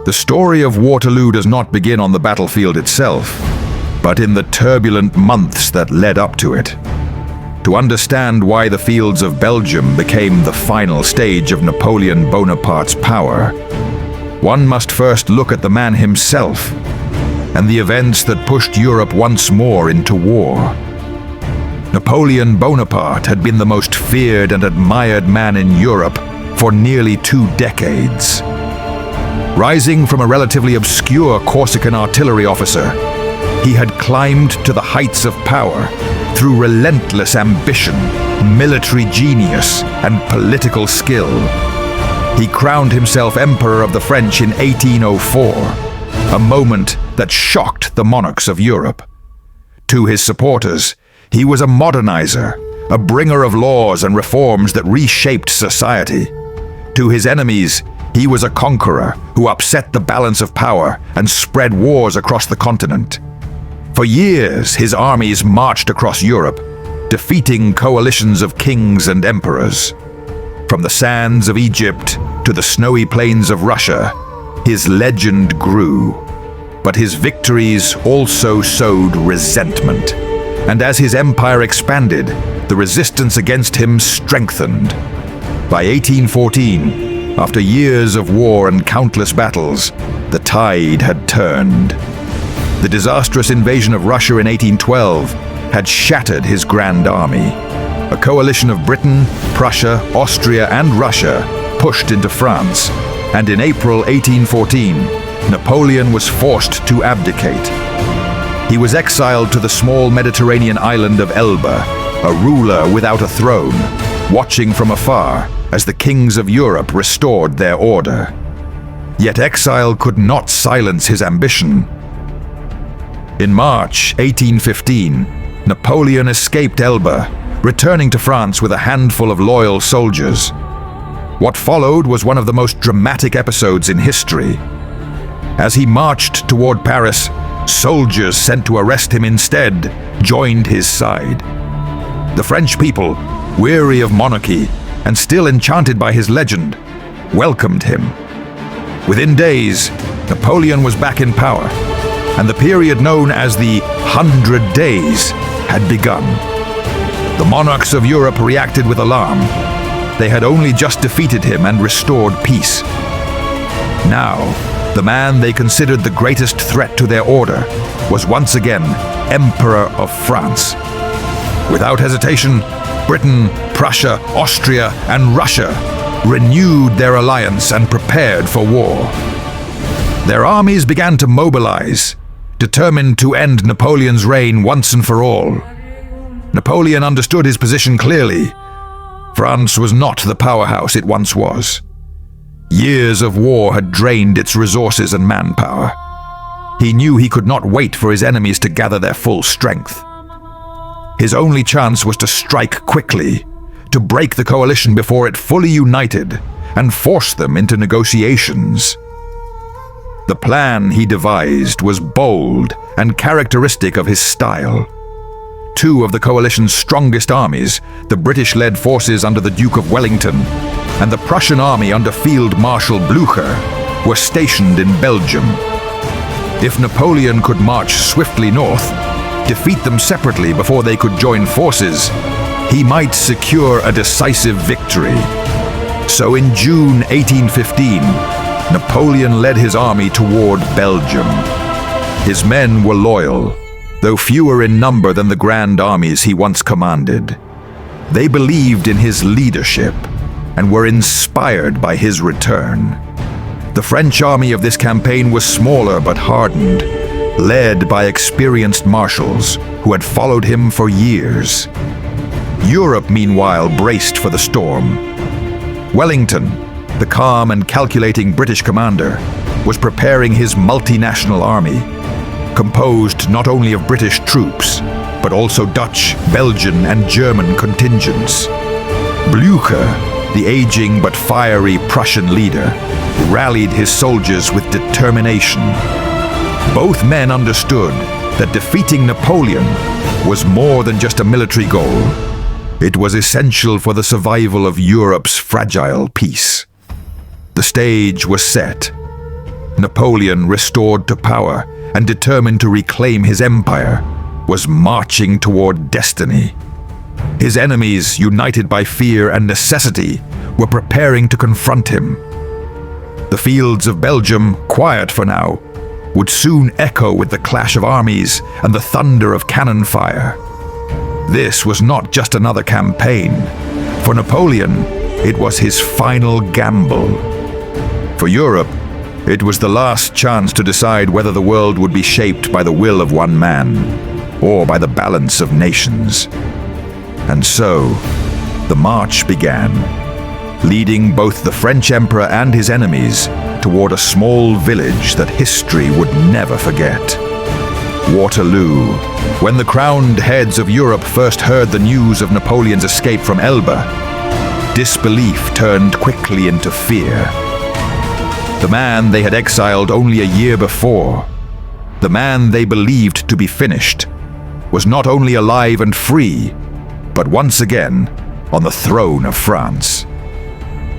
The story of Waterloo does not begin on the battlefield itself, but in the turbulent months that led up to it. To understand why the fields of Belgium became the final stage of Napoleon Bonaparte's power, one must first look at the man himself and the events that pushed Europe once more into war. Napoleon Bonaparte had been the most feared and admired man in Europe for nearly 2 decades. Rising from a relatively obscure Corsican artillery officer, he had climbed to the heights of power through relentless ambition, military genius, and political skill. He crowned himself Emperor of the French in 1804, a moment that shocked the monarchs of Europe. To his supporters, he was a modernizer, a bringer of laws and reforms that reshaped society. To his enemies, he was a conqueror who upset the balance of power and spread wars across the continent. For years, his armies marched across Europe, defeating coalitions of kings and emperors. From the sands of Egypt to the snowy plains of Russia, his legend grew. But his victories also sowed resentment. And as his empire expanded, the resistance against him strengthened. By 1814, after years of war and countless battles, the tide had turned. The disastrous invasion of Russia in 1812 had shattered his grand army. A coalition of Britain, Prussia, Austria, and Russia pushed into France, and in April 1814, Napoleon was forced to abdicate. He was exiled to the small Mediterranean island of Elba, a ruler without a throne, watching from afar as the kings of Europe restored their order. Yet exile could not silence his ambition. In March 1815, Napoleon escaped Elba, returning to France with a handful of loyal soldiers. What followed was one of the most dramatic episodes in history. As he marched toward Paris, soldiers sent to arrest him instead joined his side. The French people, weary of monarchy and still enchanted by his legend, welcomed him. Within days, Napoleon was back in power, and the period known as the 100 Days had begun. The monarchs of Europe reacted with alarm. They had only just defeated him and restored peace. Now, the man they considered the greatest threat to their order was once again Emperor of France. Without hesitation, Britain, Prussia, Austria, and Russia renewed their alliance and prepared for war. Their armies began to mobilize, determined to end Napoleon's reign once and for all. Napoleon understood his position clearly. France was not the powerhouse it once was. Years of war had drained its resources and manpower. He knew he could not wait for his enemies to gather their full strength. His only chance was to strike quickly, to break the coalition before it fully united and force them into negotiations. The plan he devised was bold and characteristic of his style. 2 of the coalition's strongest armies, the British-led forces under the Duke of Wellington and the Prussian army under Field Marshal Blücher, were stationed in Belgium. If Napoleon could march swiftly north, defeat them separately before they could join forces, he might secure a decisive victory. So in June 1815, Napoleon led his army toward Belgium. His men were loyal, though fewer in number than the grand armies he once commanded. They believed in his leadership and were inspired by his return. The French army of this campaign was smaller but hardened, led by experienced marshals who had followed him for years. Europe, meanwhile, braced for the storm. Wellington, the calm and calculating British commander, was preparing his multinational army, composed not only of British troops, but also Dutch, Belgian, and German contingents. Blücher, the aging but fiery Prussian leader, rallied his soldiers with determination. Both men understood that defeating Napoleon was more than just a military goal. It was essential for the survival of Europe's fragile peace. The stage was set. Napoleon, restored to power and determined to reclaim his empire, was marching toward destiny. His enemies, united by fear and necessity, were preparing to confront him. The fields of Belgium, quiet for now, would soon echo with the clash of armies and the thunder of cannon fire. This was not just another campaign. For Napoleon, it was his final gamble. For Europe, it was the last chance to decide whether the world would be shaped by the will of one man or by the balance of nations. And so, the march began, leading both the French emperor and his enemies toward a small village that history would never forget. Waterloo. When the crowned heads of Europe first heard the news of Napoleon's escape from Elba, disbelief turned quickly into fear. The man they had exiled only a year before, the man they believed to be finished, was not only alive and free, but once again on the throne of France.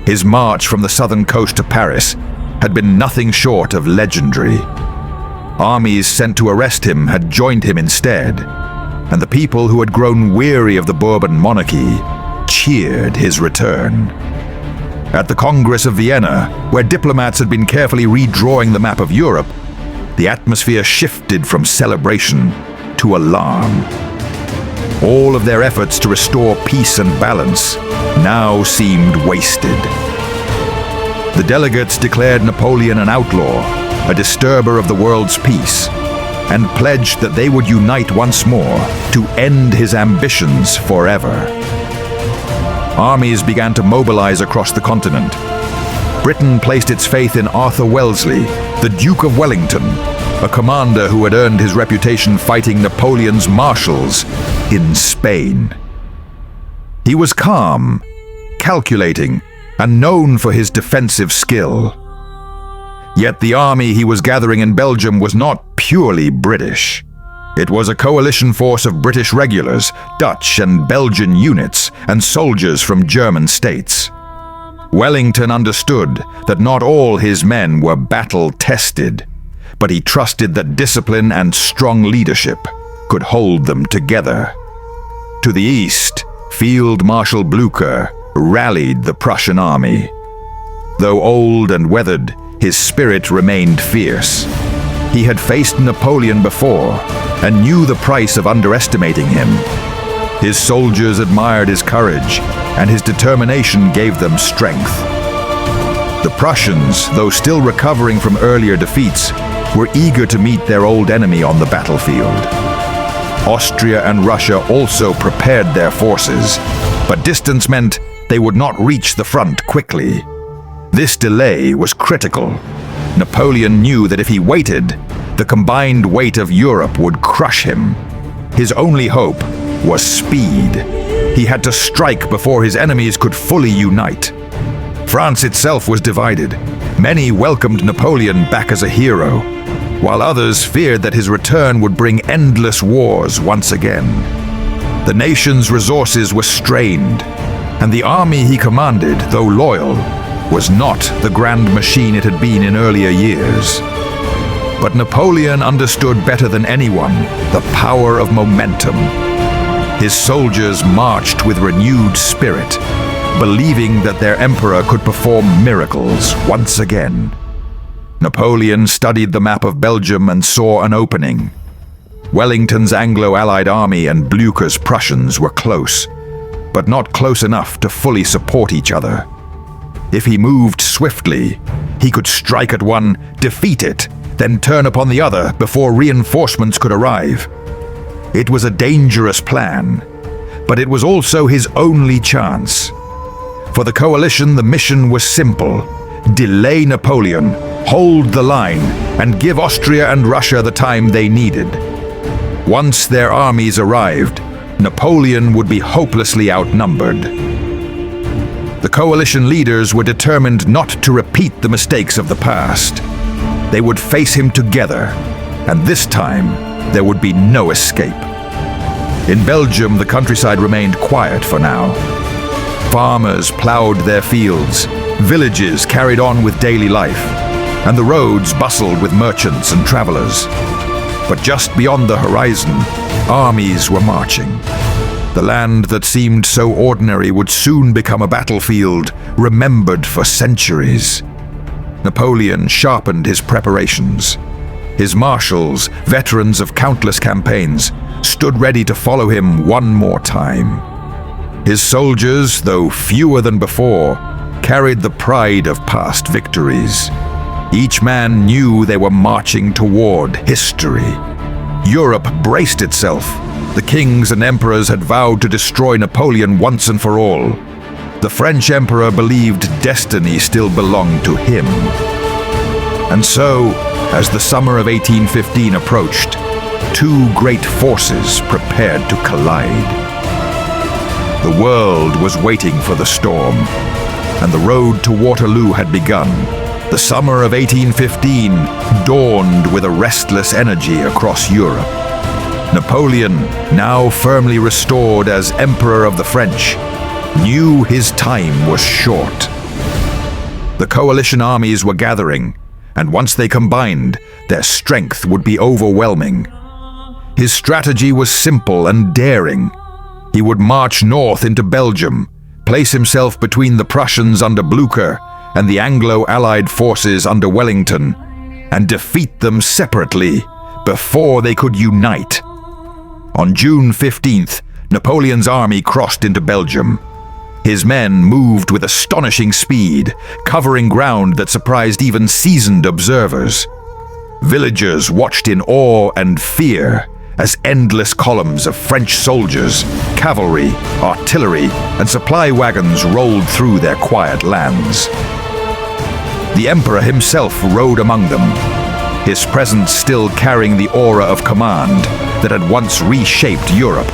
His march from the southern coast to Paris had been nothing short of legendary. Armies sent to arrest him had joined him instead, and the people who had grown weary of the Bourbon monarchy cheered his return. At the Congress of Vienna, where diplomats had been carefully redrawing the map of Europe, the atmosphere shifted from celebration to alarm. All of their efforts to restore peace and balance now seemed wasted. The delegates declared Napoleon an outlaw, a disturber of the world's peace, and pledged that they would unite once more to end his ambitions forever. Armies began to mobilize across the continent. Britain placed its faith in Arthur Wellesley, the Duke of Wellington, a commander who had earned his reputation fighting Napoleon's marshals in Spain. He was calm, calculating, and known for his defensive skill. Yet the army he was gathering in Belgium was not purely British. It was a coalition force of British regulars, Dutch and Belgian units, and soldiers from German states. Wellington understood that not all his men were battle-tested, but he trusted that discipline and strong leadership could hold them together. To the east, Field Marshal Blücher rallied the Prussian army. Though old and weathered, his spirit remained fierce. He had faced Napoleon before and knew the price of underestimating him. His soldiers admired his courage, and his determination gave them strength. The Prussians, though still recovering from earlier defeats, were eager to meet their old enemy on the battlefield. Austria and Russia also prepared their forces, but distance meant they would not reach the front quickly. This delay was critical. Napoleon knew that if he waited, the combined weight of Europe would crush him. His only hope was speed. He had to strike before his enemies could fully unite. France itself was divided. Many welcomed Napoleon back as a hero, while others feared that his return would bring endless wars once again. The nation's resources were strained, and the army he commanded, though loyal, was not the grand machine it had been in earlier years. But Napoleon understood better than anyone the power of momentum. His soldiers marched with renewed spirit, believing that their emperor could perform miracles once again. Napoleon studied the map of Belgium and saw an opening. Wellington's Anglo-Allied army and Blücher's Prussians were close, but not close enough to fully support each other. If he moved swiftly, he could strike at one, defeat it, then turn upon the other before reinforcements could arrive. It was a dangerous plan, but it was also his only chance. For the coalition, the mission was simple: delay Napoleon, hold the line, and give Austria and Russia the time they needed. Once their armies arrived, Napoleon would be hopelessly outnumbered. The coalition leaders were determined not to repeat the mistakes of the past. They would face him together, and this time there would be no escape. In Belgium, the countryside remained quiet for now. Farmers plowed their fields, villages carried on with daily life, and the roads bustled with merchants and travelers. But just beyond the horizon, armies were marching. The land that seemed so ordinary would soon become a battlefield remembered for centuries. Napoleon sharpened his preparations. His marshals, veterans of countless campaigns, stood ready to follow him one more time. His soldiers, though fewer than before, carried the pride of past victories. Each man knew they were marching toward history. Europe braced itself. The kings and emperors had vowed to destroy Napoleon once and for all. The French emperor believed destiny still belonged to him. And so, as the summer of 1815 approached, two great forces prepared to collide. The world was waiting for the storm, and the road to Waterloo had begun. The summer of 1815 dawned with a restless energy across Europe. Napoleon, now firmly restored as Emperor of the French, knew his time was short. The coalition armies were gathering, and once they combined, their strength would be overwhelming. His strategy was simple and daring. He would march north into Belgium, place himself between the Prussians under Blücher and the Anglo-Allied forces under Wellington, and defeat them separately before they could unite. On June 15th, Napoleon's army crossed into Belgium. His men moved with astonishing speed, covering ground that surprised even seasoned observers. Villagers watched in awe and fear as endless columns of French soldiers, cavalry, artillery, and supply wagons rolled through their quiet lands. The emperor himself rode among them, his presence still carrying the aura of command that had once reshaped Europe.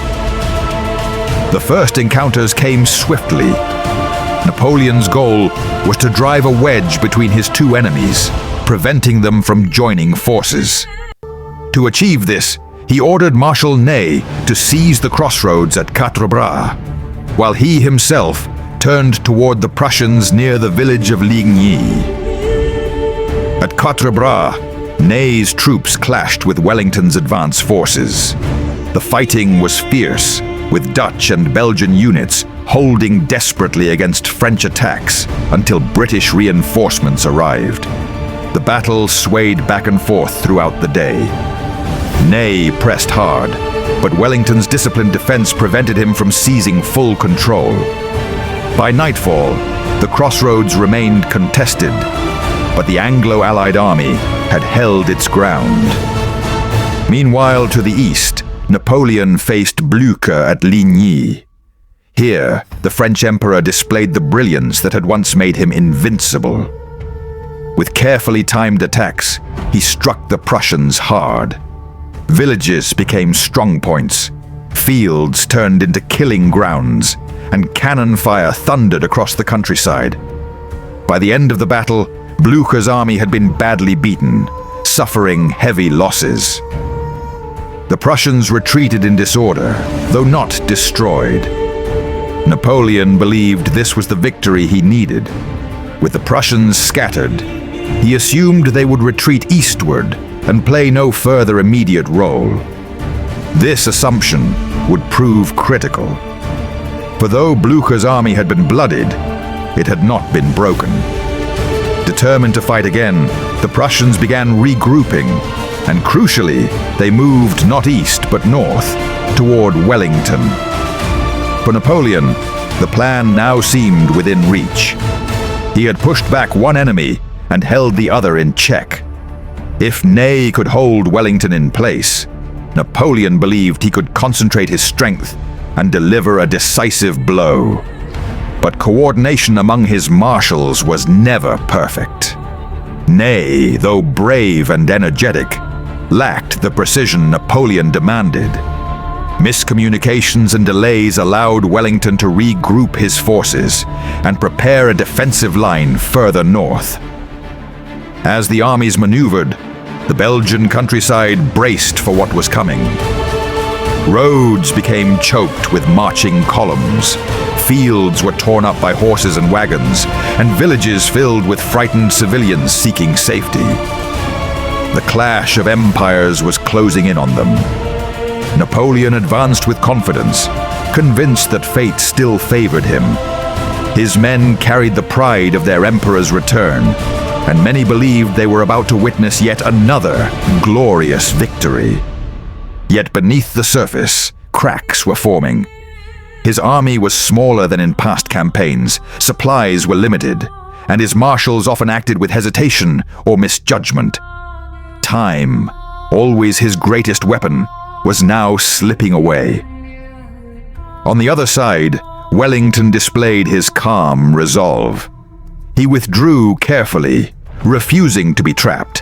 The first encounters came swiftly. Napoleon's goal was to drive a wedge between his two enemies, preventing them from joining forces. To achieve this, he ordered Marshal Ney to seize the crossroads at Quatre Bras, while he himself turned toward the Prussians near the village of Ligny. At Quatre Bras, Ney's troops clashed with Wellington's advance forces. The fighting was fierce, with Dutch and Belgian units holding desperately against French attacks until British reinforcements arrived. The battle swayed back and forth throughout the day. Ney pressed hard, but Wellington's disciplined defense prevented him from seizing full control. By nightfall, the crossroads remained contested, but the Anglo-Allied army had held its ground. Meanwhile, to the east, Napoleon faced Blücher at Ligny. Here, the French emperor displayed the brilliance that had once made him invincible. With carefully timed attacks, he struck the Prussians hard. Villages became strong points, fields turned into killing grounds, and cannon fire thundered across the countryside. By the end of the battle, Blücher's army had been badly beaten, suffering heavy losses. The Prussians retreated in disorder, though not destroyed. Napoleon believed this was the victory he needed. With the Prussians scattered, he assumed they would retreat eastward and play no further immediate role. This assumption would prove critical. For though Blücher's army had been bloodied, it had not been broken. Determined to fight again, the Prussians began regrouping, and crucially, they moved not east but north, toward Wellington. For Napoleon, the plan now seemed within reach. He had pushed back one enemy and held the other in check. If Ney could hold Wellington in place, Napoleon believed he could concentrate his strength and deliver a decisive blow. But coordination among his marshals was never perfect. Ney, though brave and energetic, lacked the precision Napoleon demanded. Miscommunications and delays allowed Wellington to regroup his forces and prepare a defensive line further north. As the armies maneuvered, the Belgian countryside braced for what was coming. Roads became choked with marching columns. Fields were torn up by horses and wagons, and villages filled with frightened civilians seeking safety. The clash of empires was closing in on them. Napoleon advanced with confidence, convinced that fate still favored him. His men carried the pride of their emperor's return, and many believed they were about to witness yet another glorious victory. Yet beneath the surface, cracks were forming. His army was smaller than in past campaigns, supplies were limited, and his marshals often acted with hesitation or misjudgment. Time, always his greatest weapon, was now slipping away. On the other side, Wellington displayed his calm resolve. He withdrew carefully, refusing to be trapped,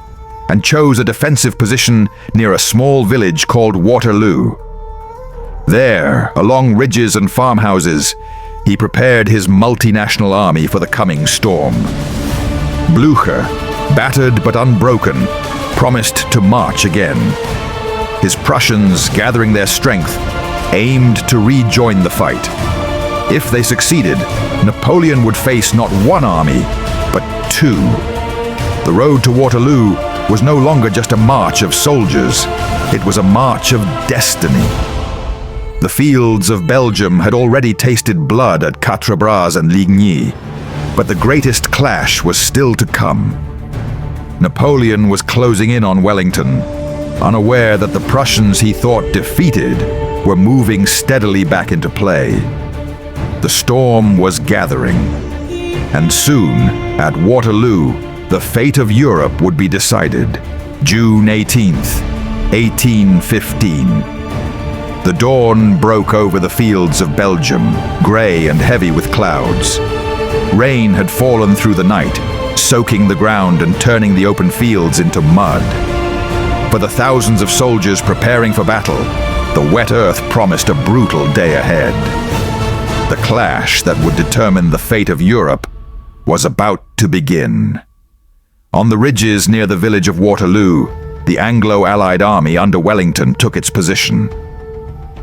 and chose a defensive position near a small village called Waterloo. There, along ridges and farmhouses, he prepared his multinational army for the coming storm. Blücher, battered but unbroken, promised to march again. His Prussians, gathering their strength, aimed to rejoin the fight. If they succeeded, Napoleon would face not one army, but two. The road to Waterloo was no longer just a march of soldiers. It was a march of destiny. The fields of Belgium had already tasted blood at Quatre Bras and Ligny, but the greatest clash was still to come. Napoleon was closing in on Wellington, unaware that the Prussians he thought defeated were moving steadily back into play. The storm was gathering, and soon, at Waterloo, the fate of Europe would be decided. June 18th, 1815. The dawn broke over the fields of Belgium, grey and heavy with clouds. Rain had fallen through the night, soaking the ground and turning the open fields into mud. For the thousands of soldiers preparing for battle, the wet earth promised a brutal day ahead. The clash that would determine the fate of Europe was about to begin. On the ridges near the village of Waterloo, the Anglo-Allied army under Wellington took its position.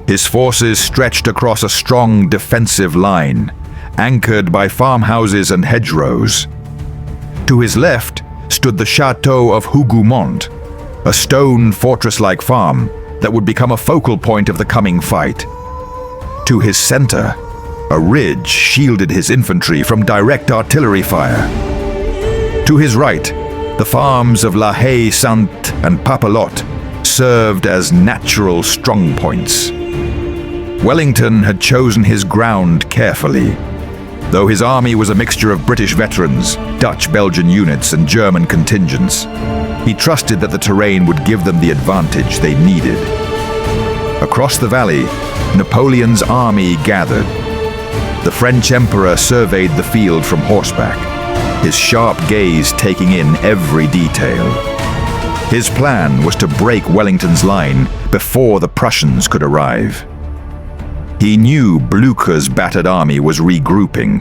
His forces stretched across a strong defensive line, anchored by farmhouses and hedgerows. To his left stood the chateau of Hougoumont, a stone fortress-like farm that would become a focal point of the coming fight. To his center, a ridge shielded his infantry from direct artillery fire. To his right, the farms of La Haye, Sainte, and Papelotte served as natural strongpoints. Wellington had chosen his ground carefully. Though his army was a mixture of British veterans, Dutch-Belgian units, and German contingents, he trusted that the terrain would give them the advantage they needed. Across the valley, Napoleon's army gathered. The French emperor surveyed the field from horseback, his sharp gaze taking in every detail. His plan was to break Wellington's line before the Prussians could arrive. He knew Blücher's battered army was regrouping,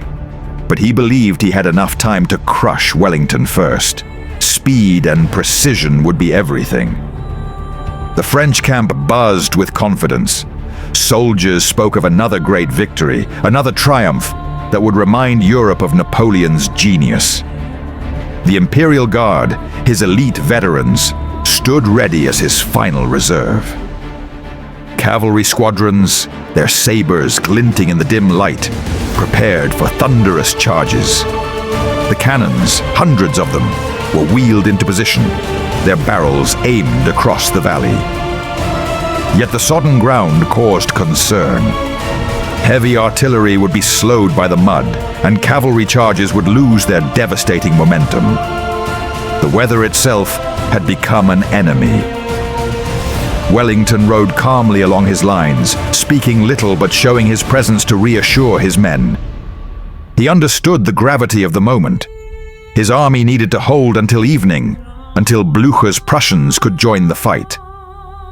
but he believed he had enough time to crush Wellington first. Speed and precision would be everything. The French camp buzzed with confidence. Soldiers spoke of another great victory, another triumph that would remind Europe of Napoleon's genius. The Imperial Guard, his elite veterans, stood ready as his final reserve. Cavalry squadrons, their sabers glinting in the dim light, prepared for thunderous charges. The cannons, hundreds of them, were wheeled into position, their barrels aimed across the valley. Yet the sodden ground caused concern. Heavy artillery would be slowed by the mud, and cavalry charges would lose their devastating momentum. The weather itself had become an enemy. Wellington rode calmly along his lines, speaking little but showing his presence to reassure his men. He understood the gravity of the moment. His army needed to hold until evening, until Blücher's Prussians could join the fight.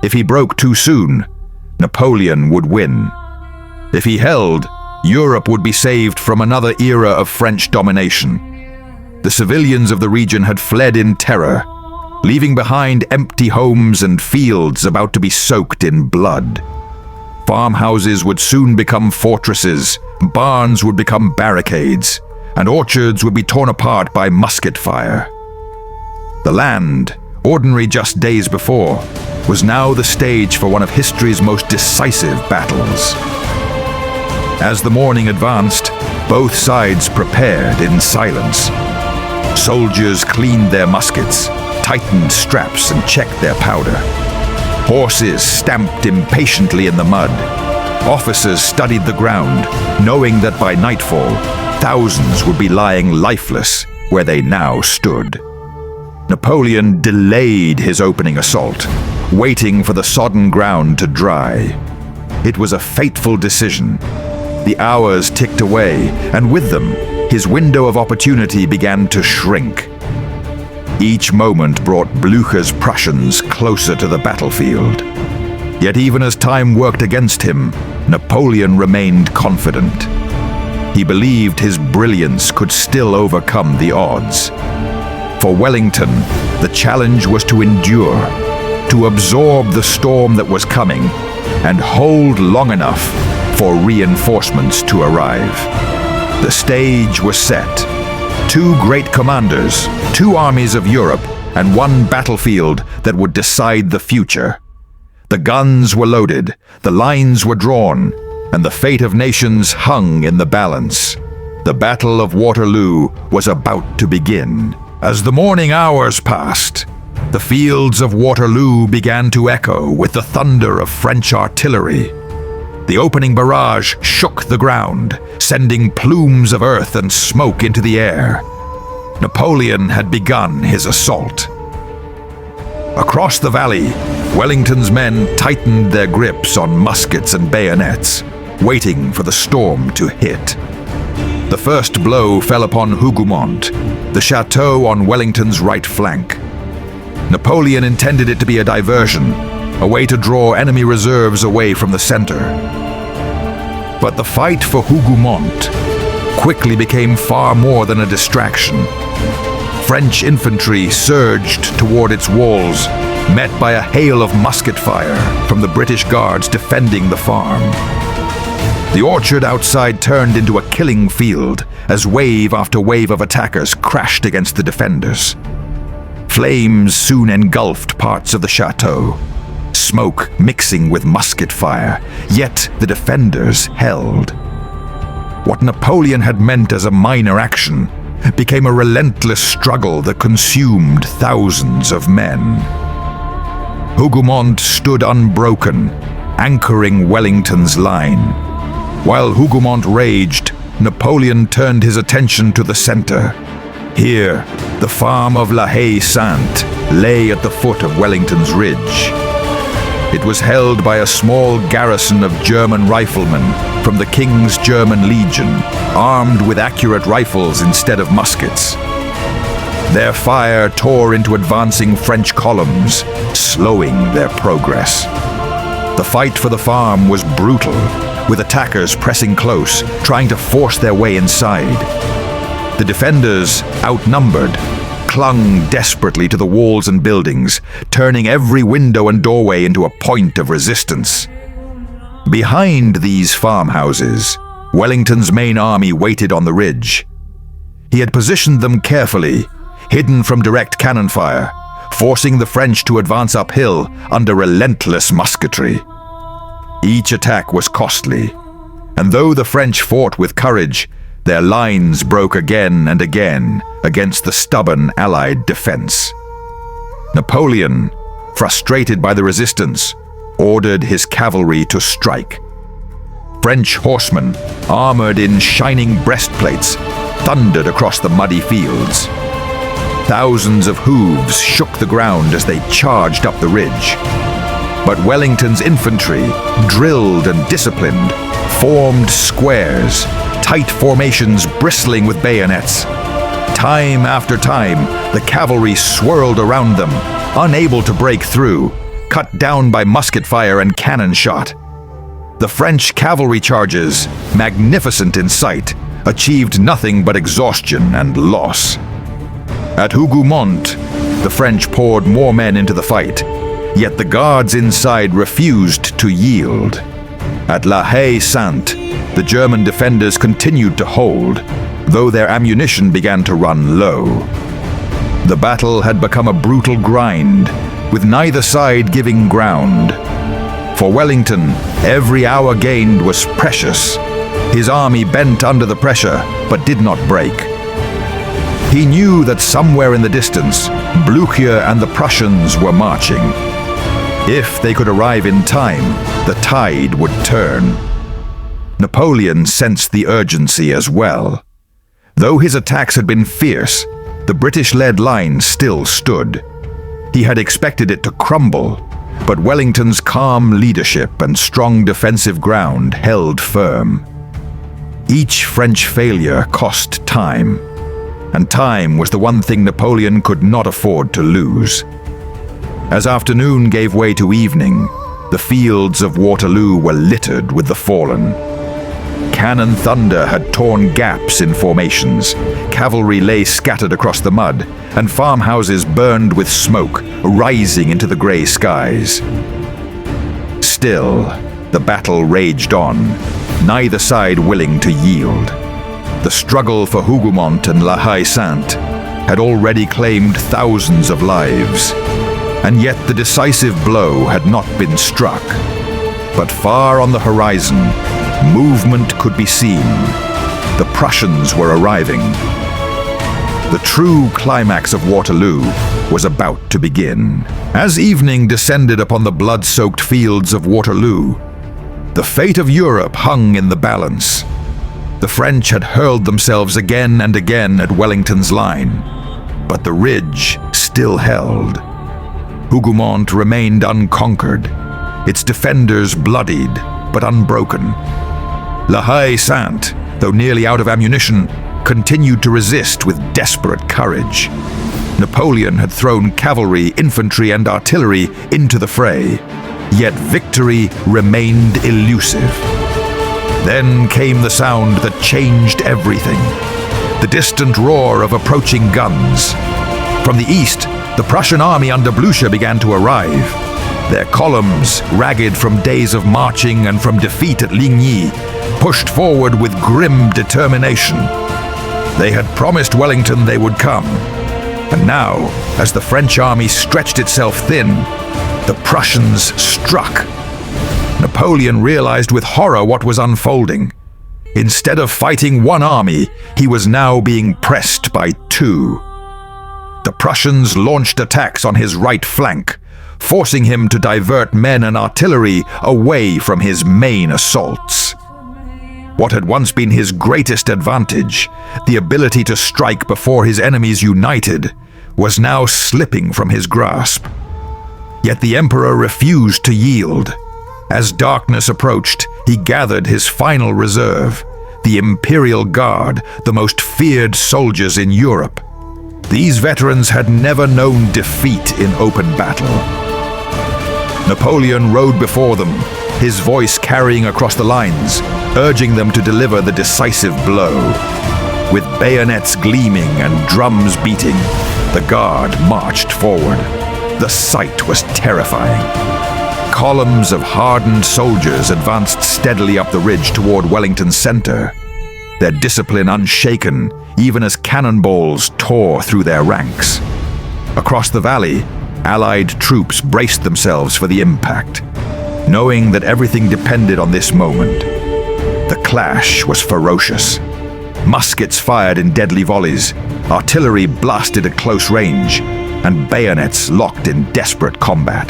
If he broke too soon, Napoleon would win. If he held, Europe would be saved from another era of French domination. The civilians of the region had fled in terror, leaving behind empty homes and fields about to be soaked in blood. Farmhouses would soon become fortresses, barns would become barricades, and orchards would be torn apart by musket fire. The land, ordinary just days before, was now the stage for one of history's most decisive battles. As the morning advanced, both sides prepared in silence. Soldiers cleaned their muskets, tightened straps, and checked their powder. Horses stamped impatiently in the mud. Officers studied the ground, knowing that by nightfall, thousands would be lying lifeless where they now stood. Napoleon delayed his opening assault, waiting for the sodden ground to dry. It was a fateful decision. The hours ticked away, and with them, his window of opportunity began to shrink. Each moment brought Blücher's Prussians closer to the battlefield. Yet even as time worked against him, Napoleon remained confident. He believed his brilliance could still overcome the odds. For Wellington, the challenge was to endure, to absorb the storm that was coming, and hold long enough for reinforcements to arrive. The stage was set. Two great commanders, two armies of Europe, and one battlefield that would decide the future. The guns were loaded, the lines were drawn, and the fate of nations hung in the balance. The Battle of Waterloo was about to begin. As the morning hours passed, the fields of Waterloo began to echo with the thunder of French artillery. The opening barrage shook the ground, sending plumes of earth and smoke into the air. Napoleon had begun his assault. Across the valley, Wellington's men tightened their grips on muskets and bayonets, waiting for the storm to hit. The first blow fell upon Hougoumont, the chateau on Wellington's right flank. Napoleon intended it to be a diversion, a way to draw enemy reserves away from the center. But the fight for Hougoumont quickly became far more than a distraction. French infantry surged toward its walls, met by a hail of musket fire from the British guards defending the farm. The orchard outside turned into a killing field as wave after wave of attackers crashed against the defenders. Flames soon engulfed parts of the chateau, smoke mixing with musket fire, yet the defenders held. What Napoleon had meant as a minor action became a relentless struggle that consumed thousands of men. Hougoumont stood unbroken, anchoring Wellington's line. While Hougoumont raged, Napoleon turned his attention to the center. Here, the farm of Sainte lay at the foot of Wellington's ridge. It was held by a small garrison of German riflemen from the King's German Legion, armed with accurate rifles instead of muskets. Their fire tore into advancing French columns, slowing their progress. The fight for the farm was brutal, with attackers pressing close, trying to force their way inside. The defenders, outnumbered, clung desperately to the walls and buildings, turning every window and doorway into a point of resistance. Behind these farmhouses, Wellington's main army waited on the ridge. He had positioned them carefully, hidden from direct cannon fire, forcing the French to advance uphill under relentless musketry. Each attack was costly, and though the French fought with courage, their lines broke again and again against the stubborn Allied defense. Napoleon, frustrated by the resistance, ordered his cavalry to strike. French horsemen, armored in shining breastplates, thundered across the muddy fields. Thousands of hooves shook the ground as they charged up the ridge. But Wellington's infantry, drilled and disciplined, formed squares, tight formations bristling with bayonets. Time after time, the cavalry swirled around them, unable to break through, cut down by musket fire and cannon shot. The French cavalry charges, magnificent in sight, achieved nothing but exhaustion and loss. At Hougoumont, the French poured more men into the fight, yet the guards inside refused to yield. At La Haye Sainte, the German defenders continued to hold, though their ammunition began to run low. The battle had become a brutal grind, with neither side giving ground. For Wellington, every hour gained was precious. His army bent under the pressure, but did not break. He knew that somewhere in the distance, Blücher and the Prussians were marching. If they could arrive in time, the tide would turn. Napoleon sensed the urgency as well. Though his attacks had been fierce, the British-led line still stood. He had expected it to crumble, but Wellington's calm leadership and strong defensive ground held firm. Each French failure cost time, and time was the one thing Napoleon could not afford to lose. As afternoon gave way to evening, the fields of Waterloo were littered with the fallen. Cannon thunder had torn gaps in formations, cavalry lay scattered across the mud, and farmhouses burned with smoke, rising into the grey skies. Still, the battle raged on, neither side willing to yield. The struggle for Hougoumont and La Haye Sainte had already claimed thousands of lives, and yet the decisive blow had not been struck. But far on the horizon, movement could be seen. The Prussians were arriving. The true climax of Waterloo was about to begin. As evening descended upon the blood-soaked fields of Waterloo, the fate of Europe hung in the balance. The French had hurled themselves again and again at Wellington's line, but the ridge still held. Hougoumont remained unconquered, its defenders bloodied but unbroken. La Haye Sainte, though nearly out of ammunition, continued to resist with desperate courage. Napoleon had thrown cavalry, infantry, and artillery into the fray, yet victory remained elusive. Then came the sound that changed everything, the distant roar of approaching guns. From the east, the Prussian army under Blücher began to arrive. Their columns, ragged from days of marching and from defeat at Ligny, pushed forward with grim determination. They had promised Wellington they would come, and now, as the French army stretched itself thin, the Prussians struck. Napoleon realized with horror what was unfolding. Instead of fighting one army, he was now being pressed by two. The Prussians launched attacks on his right flank, forcing him to divert men and artillery away from his main assaults. What had once been his greatest advantage, the ability to strike before his enemies united, was now slipping from his grasp. Yet the Emperor refused to yield. As darkness approached, he gathered his final reserve, the Imperial Guard, the most feared soldiers in Europe. These veterans had never known defeat in open battle. Napoleon rode before them, his voice carrying across the lines, urging them to deliver the decisive blow. With bayonets gleaming and drums beating, the Guard marched forward. The sight was terrifying. Columns of hardened soldiers advanced steadily up the ridge toward Wellington's center, their discipline unshaken even as cannonballs tore through their ranks. Across the valley, Allied troops braced themselves for the impact, knowing that everything depended on this moment. The clash was ferocious. Muskets fired in deadly volleys, artillery blasted at close range, and bayonets locked in desperate combat.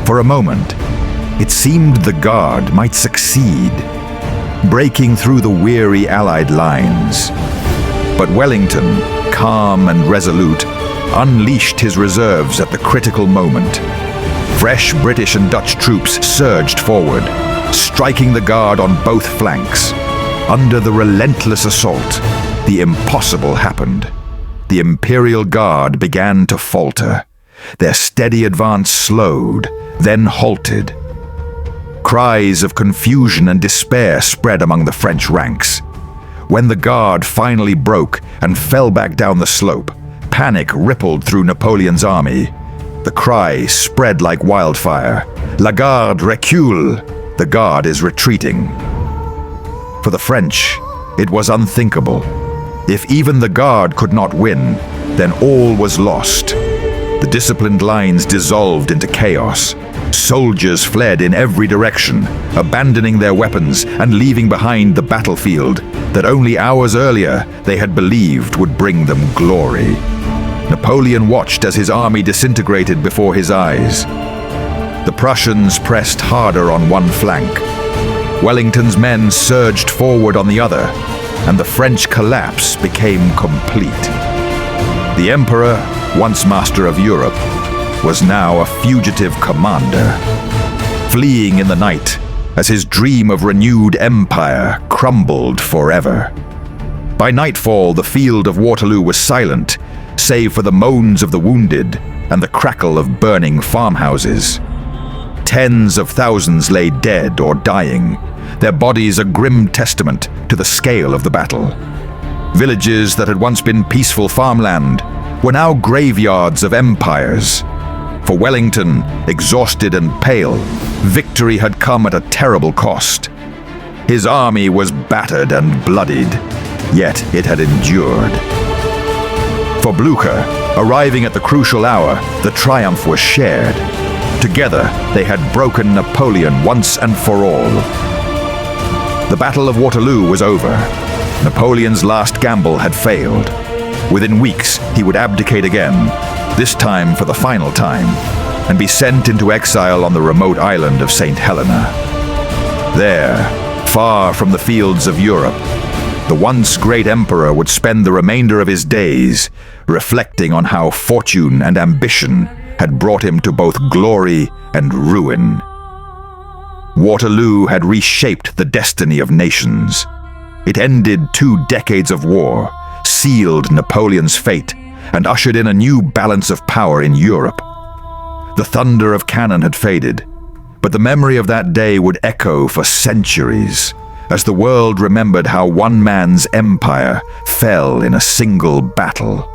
For a moment, it seemed the Guard might succeed, breaking through the weary Allied lines. But Wellington, calm and resolute, unleashed his reserves at the critical moment. Fresh British and Dutch troops surged forward, striking the Guard on both flanks. Under the relentless assault, the impossible happened. The Imperial Guard began to falter. Their steady advance slowed, then halted. Cries of confusion and despair spread among the French ranks. When the Guard finally broke and fell back down the slope, panic rippled through Napoleon's army. The cry spread like wildfire. La Garde recule! The Guard is retreating. For the French, it was unthinkable. If even the Guard could not win, then all was lost. The disciplined lines dissolved into chaos. Soldiers fled in every direction, abandoning their weapons and leaving behind the battlefield that only hours earlier they had believed would bring them glory. Napoleon watched as his army disintegrated before his eyes. The Prussians pressed harder on one flank. Wellington's men surged forward on the other, and the French collapse became complete. The Emperor, once master of Europe, was now a fugitive commander, fleeing in the night as his dream of renewed empire crumbled forever. By nightfall, the field of Waterloo was silent, save for the moans of the wounded and the crackle of burning farmhouses. Tens of thousands lay dead or dying, their bodies a grim testament to the scale of the battle. Villages that had once been peaceful farmland were now graveyards of empires. For Wellington, exhausted and pale, victory had come at a terrible cost. His army was battered and bloodied, yet it had endured. For Blucher, arriving at the crucial hour, the triumph was shared. Together, they had broken Napoleon once and for all. The Battle of Waterloo was over. Napoleon's last gamble had failed. Within weeks, he would abdicate again, this time for the final time, and be sent into exile on the remote island of Sainte Helena. There, far from the fields of Europe, the once great emperor would spend the remainder of his days reflecting on how fortune and ambition had brought him to both glory and ruin. Waterloo had reshaped the destiny of nations. It ended 2 decades of war, sealed Napoleon's fate, and ushered in a new balance of power in Europe. The thunder of cannon had faded, but the memory of that day would echo for centuries, as the world remembered how one man's empire fell in a single battle.